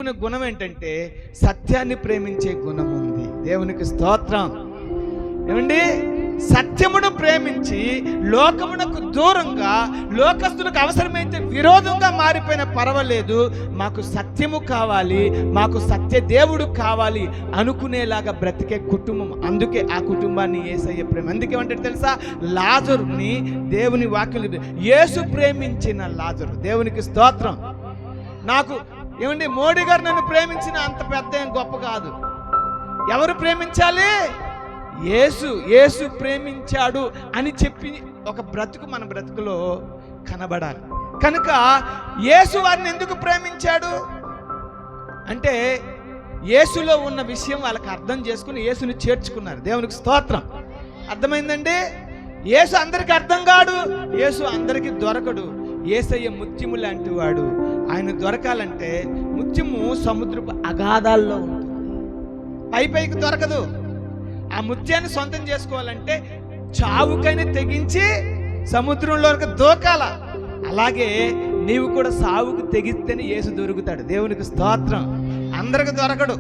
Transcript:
గుణం ఏంటంటే సత్యాన్ని ప్రేమించే గుణం ఉంది. దేవునికి స్తోత్రం. ఏమండి, సత్యమును ప్రేమించి లోకమునకు దూరంగా, లోకస్తులకు అవసరమైతే విరోధంగా మారిపోయినా పర్వాలేదు, మాకు సత్యము కావాలి, మాకు సత్య దేవుడు కావాలి అనుకునేలాగా బ్రతికే కుటుంబం. అందుకే ఆ కుటుంబాన్ని యేసయ్య ప్రేమ. అందుకే ఏమంటాడు తెలుసా? లాజరుని దేవుని వాక్యం, యేసు ప్రేమించిన లాజరు. దేవునికి స్తోత్రం. నాకు ఏమండి, మోడీ గారు నన్ను ప్రేమించిన అంత పెద్ద ఏం గొప్ప కాదు. ఎవరు ప్రేమించాలి? యేసు ప్రేమించాడు అని చెప్పి ఒక బ్రతుకు మన బ్రతుకులో కనబడాలి. కనుక యేసు వారిని ఎందుకు ప్రేమించాడు అంటే, యేసులో ఉన్న విషయం వాళ్ళకి అర్థం చేసుకుని యేసుని చేర్చుకున్నారు. దేవునికి స్తోత్రం. అర్థమైందండి? యేసు అందరికి అర్థం కాడు, యేసు అందరికి దొరకడు. యేసయ్య ముత్యము లాంటి వాడు. ఆయన దొరకాలంటే ముత్యము సముద్రపు అగాధాల్లో ఉంటుంది, పైకి దొరకదు. ఆ ముత్యాన్ని సొంతం చేసుకోవాలంటే చావుకైనా తెగించి సముద్రంలోకి దూకాల. అలాగే నీవు కూడా సావుకు తెగిస్తేనే యేసు దొరుకుతాడు. దేవునికి స్తోత్రం. అందరికి దొరకడు.